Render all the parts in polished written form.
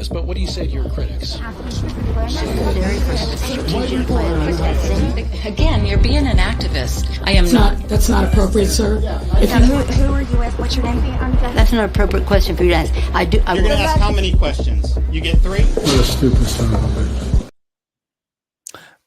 Yes, but what do you say to your critics? Necessary for strategic planning and testing. Again, you're being an activist. I am not. That's not appropriate, sir. If Now, who are you with? What's your name? That's an appropriate question for you to ask. You're going to ask how many questions? You get 3? You're a stupid son of a bitch.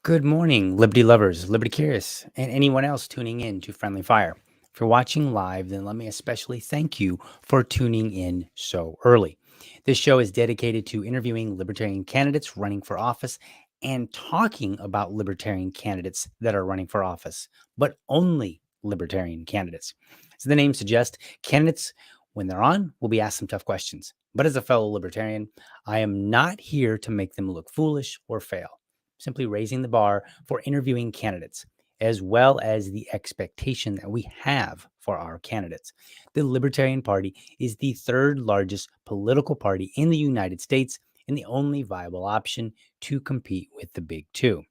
Good morning, Liberty lovers, Liberty curious, and anyone else tuning in to Friendly Fire. If you're watching live, then let me especially thank you for tuning in so early. This show is dedicated to interviewing Libertarian candidates running for office and talking about Libertarian candidates that are running for office, but only Libertarian candidates. As the name suggests, candidates, when they're on, will be asked some tough questions. But as a fellow Libertarian, I am not here to make them look foolish or fail. Simply raising the bar for interviewing candidates, as well as the expectation that we have for our candidates. The Libertarian Party is the third largest political party in the United States and the only viable option to compete with the big two.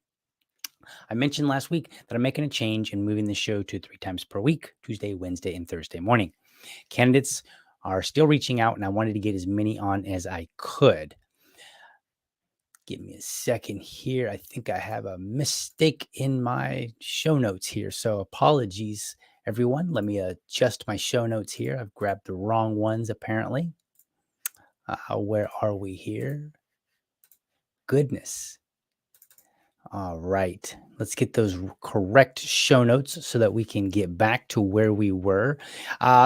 I mentioned last week that I'm making a change and moving the show to 3 times per week, Tuesday, Wednesday, and Thursday morning. Candidates are still reaching out, and I wanted to get as many on as I could. Give me a second here. I think I have a mistake in my show notes here. So apologies, everyone. Let me adjust my show notes here. I've grabbed the wrong ones, apparently. Where are we here? Goodness. All right. Let's get those correct show notes so that we can get back to where we were.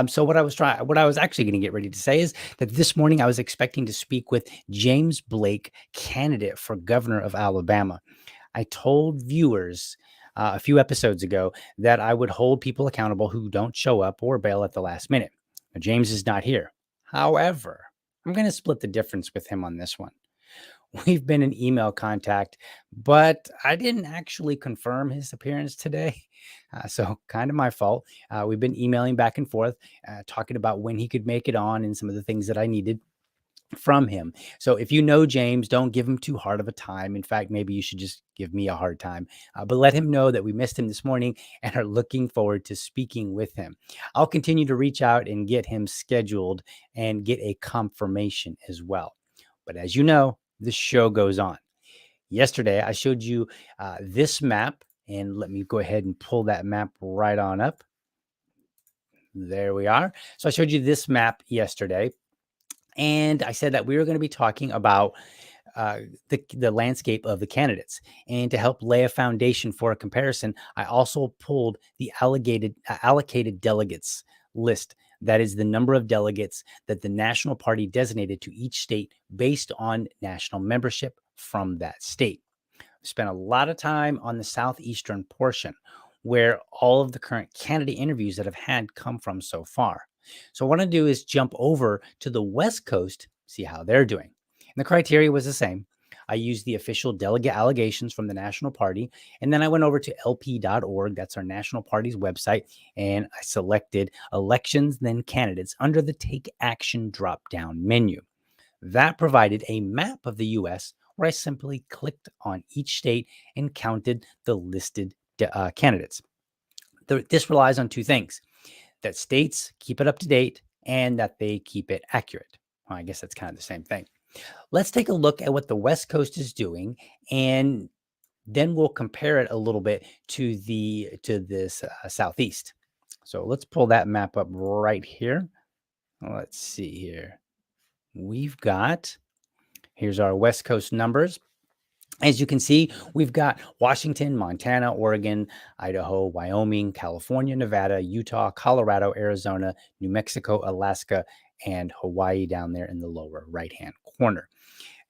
So what I was actually going to get ready to say is that this morning I was expecting to speak with James Blake, candidate for governor of Alabama. I told viewers a few episodes ago that I would hold people accountable who don't show up or bail at the last minute. Now, James is not here. However, I'm going to split the difference with him on this one. We've been in email contact, but I didn't actually confirm his appearance today. So kind of my fault. We've been emailing back and forth, talking about when he could make it on and some of the things that I needed from him. So if you know James, don't give him too hard of a time. In fact, maybe you should just give me a hard time, but let him know that we missed him this morning and are looking forward to speaking with him. I'll continue to reach out and get him scheduled and get a confirmation as well. But as you know, the show goes on. Yesterday, I showed you this map, and let me go ahead and pull that map right on up. There we are. So I showed you this map yesterday, and I said that we were going to be talking about the landscape of the candidates. And to help lay a foundation for a comparison, I also pulled the allocated delegates list. That is the number of delegates that the national party designated to each state based on national membership from that state. We spent a lot of time on the southeastern portion where all of the current candidate interviews that I've had come from so far. So what I want to do is jump over to the West Coast, see how they're doing. And the criteria was the same. I used the official delegate allegations from the national party, and then I went over to lp.org. That's our national party's website, and I selected elections, then candidates under the Take Action drop-down menu. That provided a map of the U.S. where I simply clicked on each state and counted the listed candidates. This relies on 2 things: that states keep it up to date and that they keep it accurate. Well, I guess that's kind of the same thing. Let's take a look at what the West Coast is doing, and then we'll compare it a little bit to this Southeast. So let's pull that map up right here. Let's see here. Here's our West Coast numbers. As you can see, we've got Washington, Montana, Oregon, Idaho, Wyoming, California, Nevada, Utah, Colorado, Arizona, New Mexico, Alaska, and Hawaii down there in the lower right-hand corner.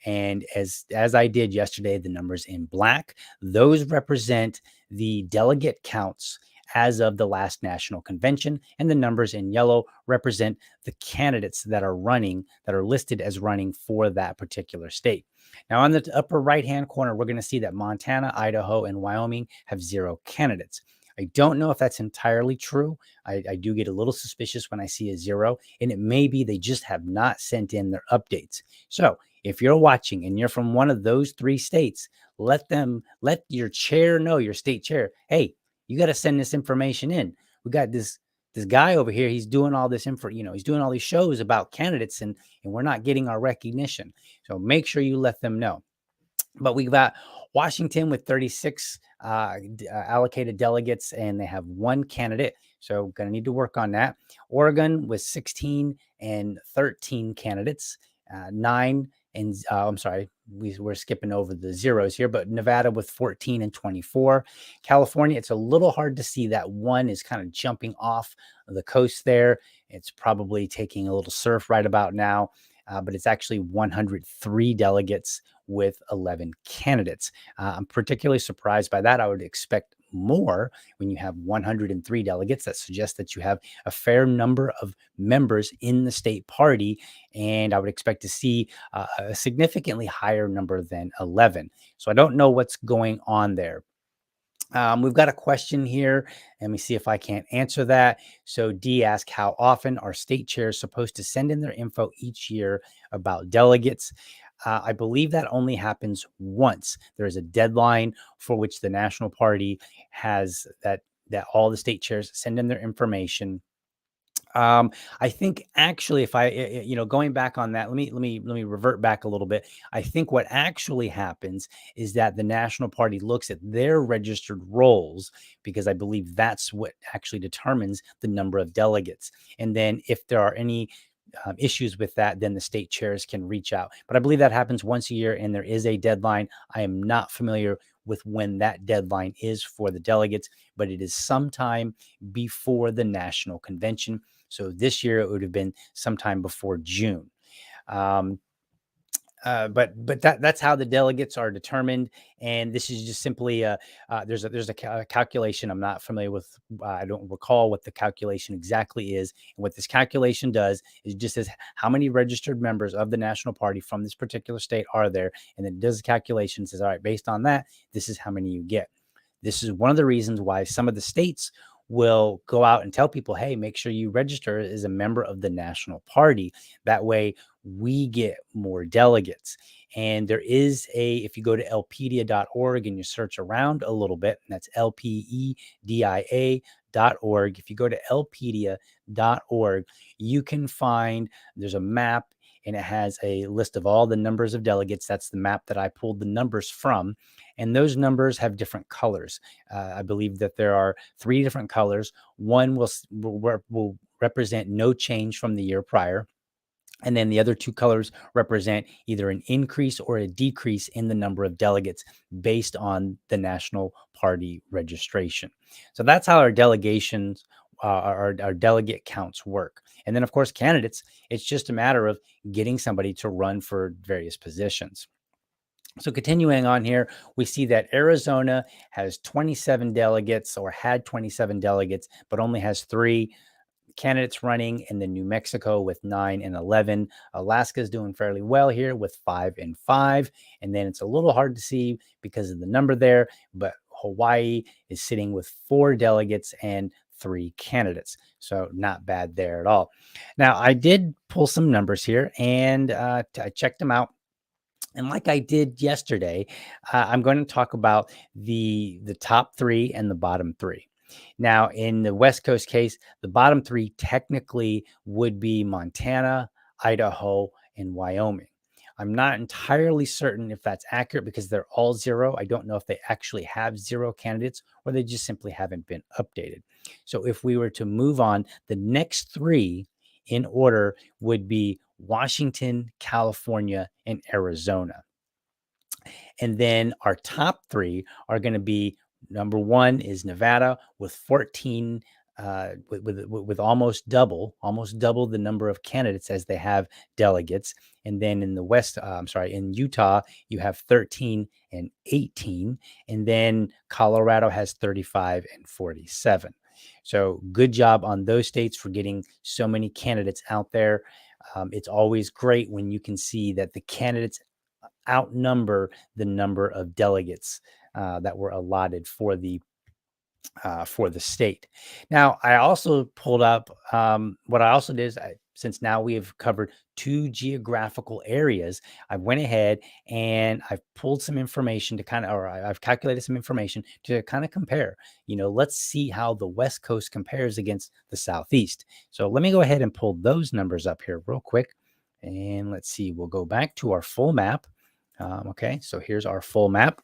And as I did yesterday, the numbers in black, those represent the delegate counts as of the last national convention, and the numbers in yellow represent the candidates that are listed as running for that particular state. Now, on the upper right-hand corner, we're going to see that Montana, Idaho, and Wyoming have 0 candidates. I don't know if that's entirely true. I do get a little suspicious when I see a 0, and it may be they just have not sent in their updates. So if you're watching and you're from one of those 3 states, let your chair know, your state chair, hey, you got to send this information in. We got this this guy over here, he's doing all this info, he's doing all these shows about candidates, and we're not getting our recognition. So make sure you let them know. But we've got Washington with 36 allocated delegates, and they have one candidate. So going to need to work on that. Oregon with 16 and 13 candidates, 9 and I'm sorry, we're skipping over the zeros here, but Nevada with 14 and 24. California, it's a little hard to see that one is kind of jumping off the coast there. It's probably taking a little surf right about now. But it's actually 103 delegates with 11 candidates. I'm particularly surprised by that. I would expect more when you have 103 delegates. That suggests that you have a fair number of members in the state party, and I would expect to see a significantly higher number than 11. So I don't know what's going on there. We've got a question here. Let me see if I can't answer that. So D asked, how often are state chairs supposed to send in their info each year about delegates? I believe that only happens once. There is a deadline for which the national party has that all the state chairs send in their information. I think actually, if I, going back on that, let me revert back a little bit. I think what actually happens is that the national party looks at their registered rolls, because I believe that's what actually determines the number of delegates. And then if there are any issues with that, then the state chairs can reach out. But I believe that happens once a year, and there is a deadline. I am not familiar with when that deadline is for the delegates, but it is sometime before the national convention. So this year it would have been sometime before June. But that's how the delegates are determined, and this is just simply there's a calculation. I'm not familiar with. I don't recall what the calculation exactly is. And what this calculation does is just says how many registered members of the national party from this particular state are there, and then it does a calculation and says, all right, based on that, this is how many you get. This is one of the reasons why some of the states will go out and tell people, hey, make sure you register as a member of the national party. That way we get more delegates. And there is if you go to lpedia.org and you search around a little bit, and that's lpedia.org. If you go to lpedia.org, you can find there's a map, and it has a list of all the numbers of delegates. That's the map that I pulled the numbers from. And those numbers have different colors. I believe that there are 3 different colors. One will represent no change from the year prior. And then the other 2 colors represent either an increase or a decrease in the number of delegates based on the national party registration. So that's how our delegations, our delegate counts work. And then, of course, candidates, it's just a matter of getting somebody to run for various positions. So continuing on here, we see that Arizona has 27 delegates, or had 27 delegates, but only has 3 candidates running, and then New Mexico with 9 and 11. Alaska is doing fairly well here with 5 and 5. And then it's a little hard to see because of the number there, but Hawaii is sitting with 4 delegates and 3 candidates. So not bad there at all. Now, I did pull some numbers here, and I checked them out. And like I did yesterday, I'm going to talk about the top 3 and the bottom 3. Now, in the West Coast case, the bottom 3 technically would be Montana, Idaho, and Wyoming. I'm not entirely certain if that's accurate because they're all 0. I don't know if they actually have 0 candidates, or they just simply haven't been updated. So if we were to move on, the next 3 in order would be Washington, California, and Arizona. And then our top 3 are going to be, number 1 is Nevada with 14, with almost double the number of candidates as they have delegates. And then in the in Utah, you have 13 and 18. And then Colorado has 35 and 47. So good job on those states for getting so many candidates out there. It's always great when you can see that the candidates outnumber the number of delegates that were allotted for the for the state. Now, I also pulled up what I also did is since now we have covered 2 geographical areas, I went ahead and I've pulled some information to kind of, or I've calculated some information to kind of compare. Let's see how the West Coast compares against the Southeast. So let me go ahead and pull those numbers up here real quick. And let's see, we'll go back to our full map. Okay, so here's our full map.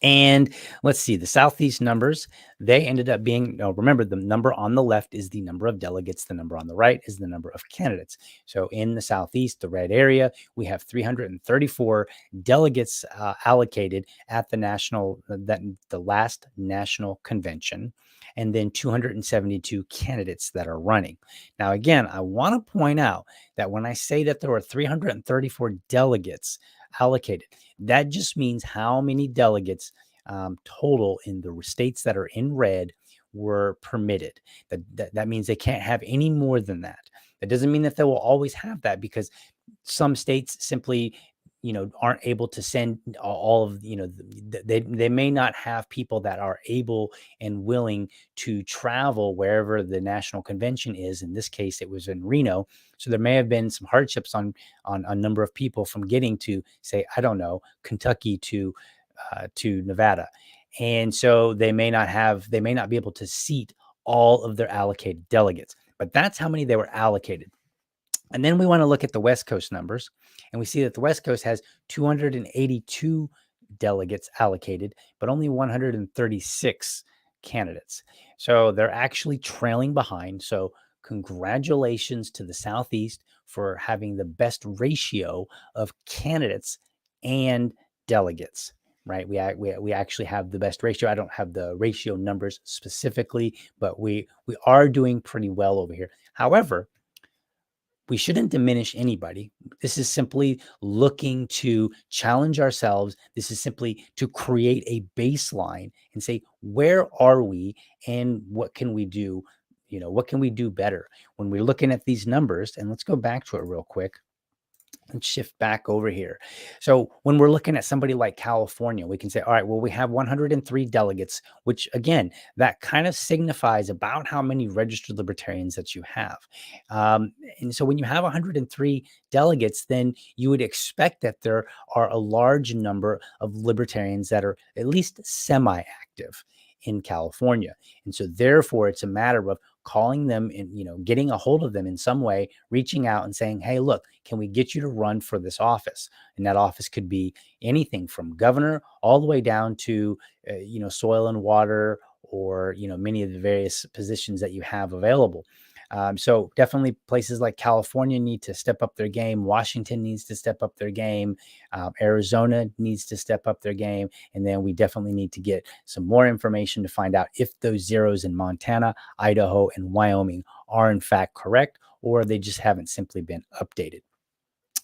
And let's see, the Southeast numbers, they ended up being, remember, the number on the left is the number of delegates. The number on the right is the number of candidates. So in the Southeast, the red area, we have 334 delegates allocated at the the last national convention, and then 272 candidates that are running. Now, again, I want to point out that when I say that there were 334 delegates allocated, that just means how many delegates total in the states that are in red were permitted. That means they can't have any more than that. That doesn't mean that they will always have that, because some states simply aren't able to send all of they may not have people that are able and willing to travel wherever the national convention is. In this case, it was in Reno, so there may have been some hardships on a number of people from getting to, say, I don't know, Kentucky to Nevada, and so they may not be able to seat all of their allocated delegates, but that's how many they were allocated. And then we want to look at the West Coast numbers, and we see that the West Coast has 282 delegates allocated, but only 136 candidates. So they're actually trailing behind. So congratulations to the Southeast for having the best ratio of candidates and delegates. Right, we actually have the best ratio. I don't have the ratio numbers specifically, but we are doing pretty well over here. However, we shouldn't diminish anybody. This is simply looking to challenge ourselves. This is simply to create a baseline and say, where are we and what can we do? What can we do better when we're looking at these numbers? And let's go back to it real quick and shift back over here. So when we're looking at somebody like California, we can say, all right, well, we have 103 delegates, which again, that kind of signifies about how many registered libertarians that you have. And so when you have 103 delegates, then you would expect that there are a large number of libertarians that are at least semi-active in California. And so therefore, it's a matter of calling them and getting a hold of them in some way, reaching out and saying, hey, look, can we get you to run for this office? And that office could be anything from governor all the way down to soil and water, or many of the various positions that you have available. So definitely places like California need to step up their game. Washington needs to step up their game. Arizona needs to step up their game. And then we definitely need to get some more information to find out if those zeros in Montana, Idaho, and Wyoming are in fact correct, or they just haven't simply been updated.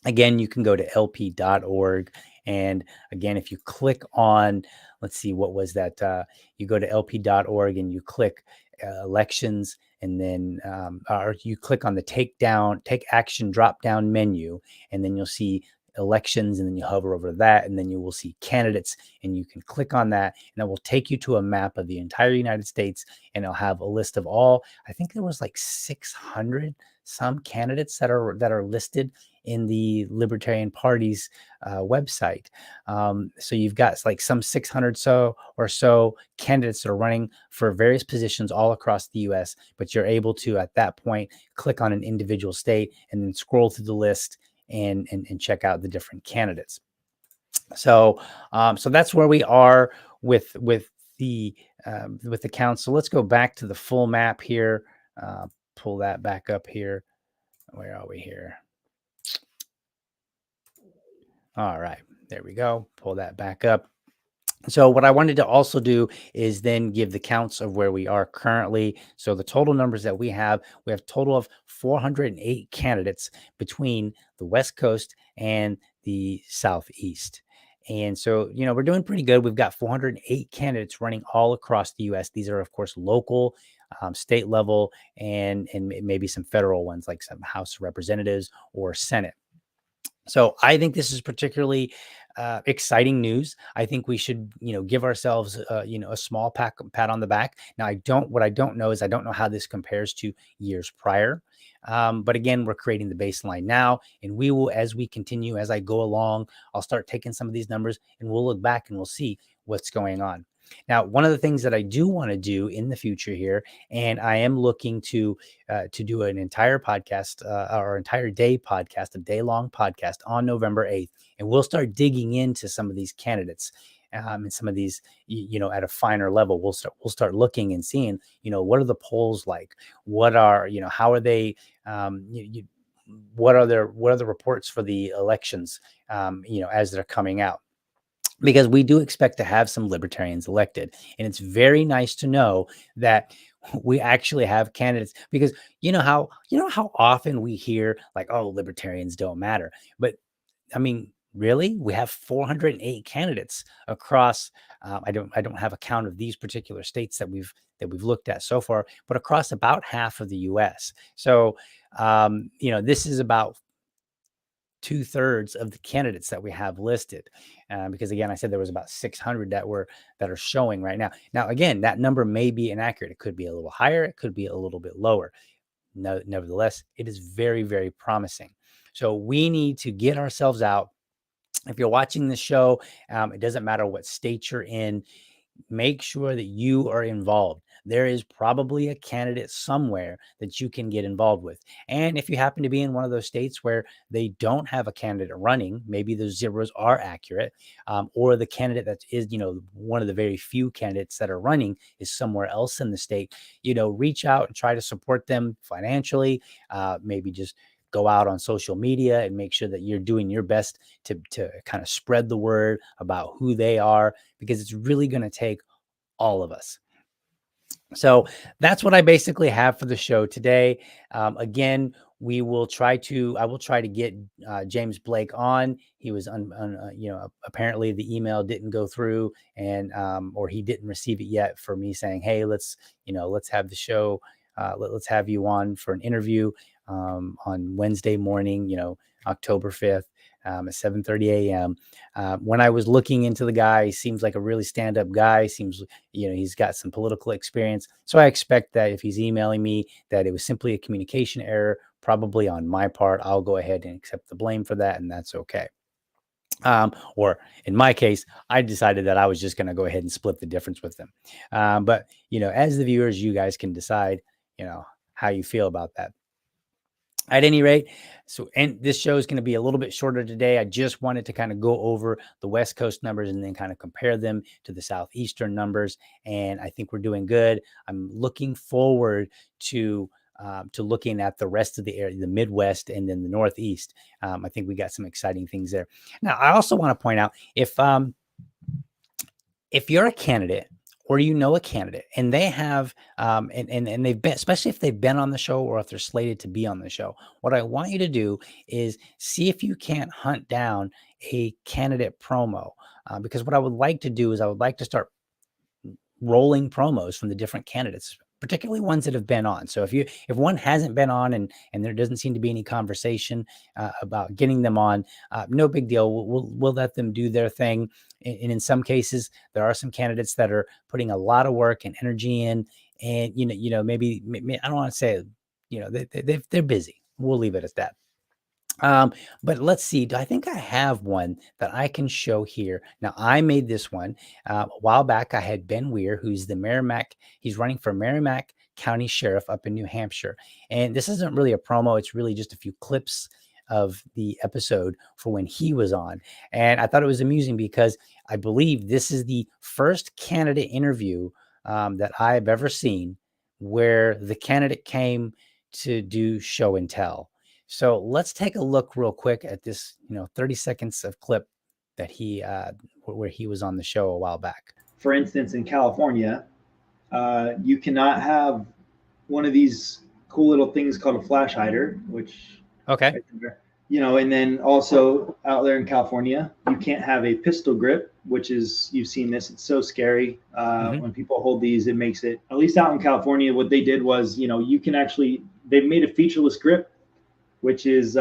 Again, you can go to lp.org. And again, if you click on, let's see, what was that? You go to lp.org and you click elections, and then or you click on the take action drop down menu, and then you'll see elections, and then you hover over that, and then you will see candidates, and you can click on that, and it will take you to a map of the entire United States, and it'll have a list of all, I think there was like 600 some candidates that are listed in the Libertarian Party's website. So you've got like some 600 or so candidates that are running for various positions all across the US, but you're able to, at that point, click on an individual state and then scroll through the list and check out the different candidates. So that's where we are with the count. So let's go back to the full map here. Pull that back up here. Where are we here? All right, there we go. Pull that back up. So what I wanted to also do is then give the counts of where we are currently. So the total numbers that we have a total of 408 candidates between the West Coast and the Southeast. And so, we're doing pretty good. We've got 408 candidates running all across the U.S. These are, of course, local, state level, and maybe some federal ones like some House of Representatives or Senate. So I think this is particularly exciting news. I think we should, give ourselves, a small pat on the back. Now, what I don't know is I don't know how this compares to years prior. But again, we're creating the baseline now, and we will, as we continue, as I go along, I'll start taking some of these numbers and we'll look back and we'll see what's going on. Now, one of the things that I do want to do in the future here, and I am looking to do an entire podcast, or entire day podcast, a day-long podcast on November 8th, and we'll start digging into some of these candidates, and some of these, at a finer level. We'll start looking and seeing, what are the polls like? What are, how are they? What are the reports for the elections? As they're coming out, because we do expect to have some libertarians elected. And it's very nice to know that we actually have candidates, because how often we hear like, oh, libertarians don't matter. But I mean, really, we have 408 candidates across, I don't have a count of these particular states that we've looked at so far, but across about half of the US. So this is about 2/3 of the candidates that we have listed, because again, I said there was about 600 that are showing right now. Now, again, that number may be inaccurate. It could be a little higher. It could be a little bit lower. No, nevertheless, it is very, very promising. So we need to get ourselves out. If you're watching the show, it doesn't matter what state you're in. Make sure that you are involved. There is probably a candidate somewhere that you can get involved with. And if you happen to be in one of those states where they don't have a candidate running, maybe those zeros are accurate, or the candidate that is, one of the very few candidates that are running is somewhere else in the state, reach out and try to support them financially. Maybe just go out on social media and make sure that you're doing your best to kind of spread the word about who they are, because it's really going to take all of us. So that's what I basically have for the show today. Again, I will try to get James Blake on. He was apparently the email didn't go through, and or he didn't receive it yet for me saying, hey, let's have the show. Let's have you on for an interview on Wednesday morning, October 5th, at 7:30 a.m. When I was looking into the guy, he seems like a really stand-up guy. Seems, he's got some political experience. So I expect that if he's emailing me, that it was simply a communication error, probably on my part. I'll go ahead and accept the blame for that, and that's okay. Or in my case, I decided that I was just going to go ahead and split the difference with them. But, as the viewers, you guys can decide, how you feel about that. At any rate, and this show is going to be a little bit shorter today. I just wanted to kind of go over the West Coast numbers and then kind of compare them to the Southeastern numbers. And I think we're doing good. I'm looking forward to looking at the rest of the area, the Midwest and then the Northeast. I think we got some exciting things there. Now, I also want to point out, if you're a candidate, or a candidate, and they have, and they've been, especially if they've been on the show or if they're slated to be on the show, what I want you to do is see if you can't hunt down a candidate promo, because what I would like to do is I would like to start rolling promos from the different candidates, particularly ones that have been on. So if one hasn't been on and there doesn't seem to be any conversation about getting them on, no big deal. We'll let them do their thing. And in some cases, there are some candidates that are putting a lot of work and energy in, and maybe I don't want to say, they're busy. We'll leave it at that. But let's see. I think I have one that I can show here. Now, I made this one a while back. I had Ben Weir, who's the Merrimack. He's running for Merrimack County Sheriff up in New Hampshire. And this isn't really a promo. It's really just a few clips of the episode for when he was on. And I thought it was amusing because I believe this is the first candidate interview that I've ever seen where the candidate came to do show and tell. So let's take a look real quick at this, 30 seconds of clip that where he was on the show a while back. For instance, in California, you cannot have one of these cool little things called a flash hider, which, okay, and then also out there in California, you can't have a pistol grip, which is, you've seen this, it's so scary. When people hold these, it makes it, at least out in California, what they did was, you can actually, they made a featureless grip. which is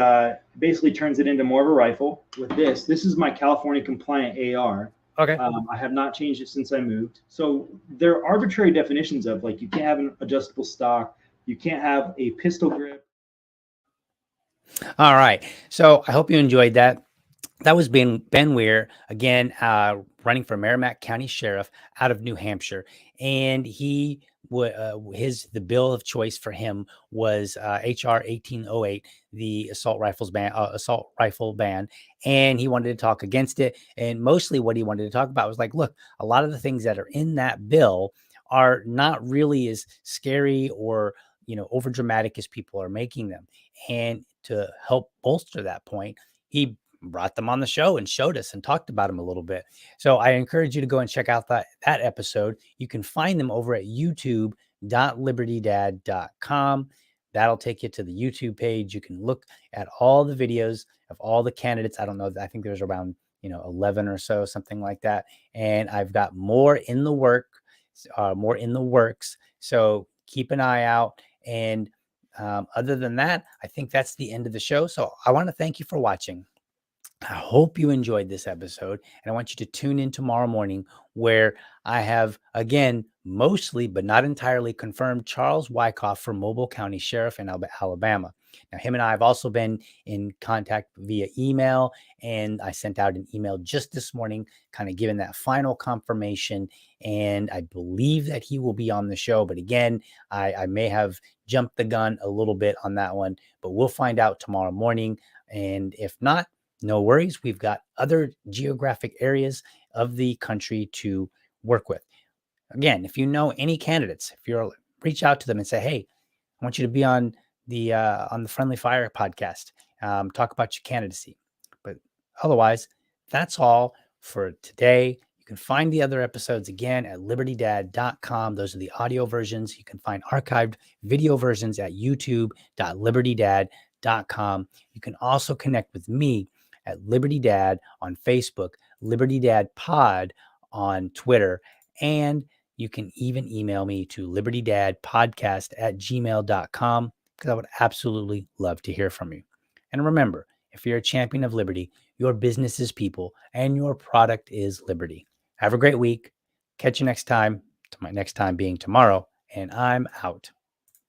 basically turns it into more of a rifle. With this is my California compliant AR. Okay. I have not changed it since I moved. So there are arbitrary definitions of, like, you can't have an adjustable stock, you can't have a pistol grip. All right. So I hope you enjoyed that. That was Ben Weir, again, running for Merrimack County Sheriff out of New Hampshire. And he the bill of choice for him was HR 1808, the assault rifle ban. And he wanted to talk against it. And mostly what he wanted to talk about was like, look, a lot of the things that are in that bill are not really as scary or, over dramatic as people are making them. And to help bolster that point, he brought them on the show and showed us and talked about them a little bit. So I encourage you to go and check out that episode. You can find them over at youtube.libertydad.com. That'll take you to the YouTube page. You can look at all the videos of all the candidates. I don't know. I think there's around, 11 or so, something like that. And I've got more in the works. So keep an eye out. And other than that, I think that's the end of the show. So I want to thank you for watching. I hope you enjoyed this episode, and I want you to tune in tomorrow morning, where I have, again, mostly but not entirely confirmed Charles Wyckoff for Mobile County Sheriff in Alabama. Now, him and I have also been in contact via email, and I sent out an email just this morning, kind of giving that final confirmation, and I believe that he will be on the show. But again, I may have jumped the gun a little bit on that one, but we'll find out tomorrow morning. And if not, no worries. We've got other geographic areas of the country to work with. Again, if you know any candidates, reach out to them and say, hey, I want you to be on the Friendly Fire podcast, talk about your candidacy. But otherwise, that's all for today. You can find the other episodes again at libertydad.com. Those are the audio versions. You can find archived video versions at youtube.libertydad.com. You can also connect with me at Liberty Dad on Facebook, Liberty Dad Pod on Twitter, and you can even email me to libertydadpodcast@gmail.com, because I would absolutely love to hear from you. And remember, if you're a champion of liberty, your business is people and your product is liberty. Have a great week. Catch you next time, to my next time being tomorrow, and I'm out.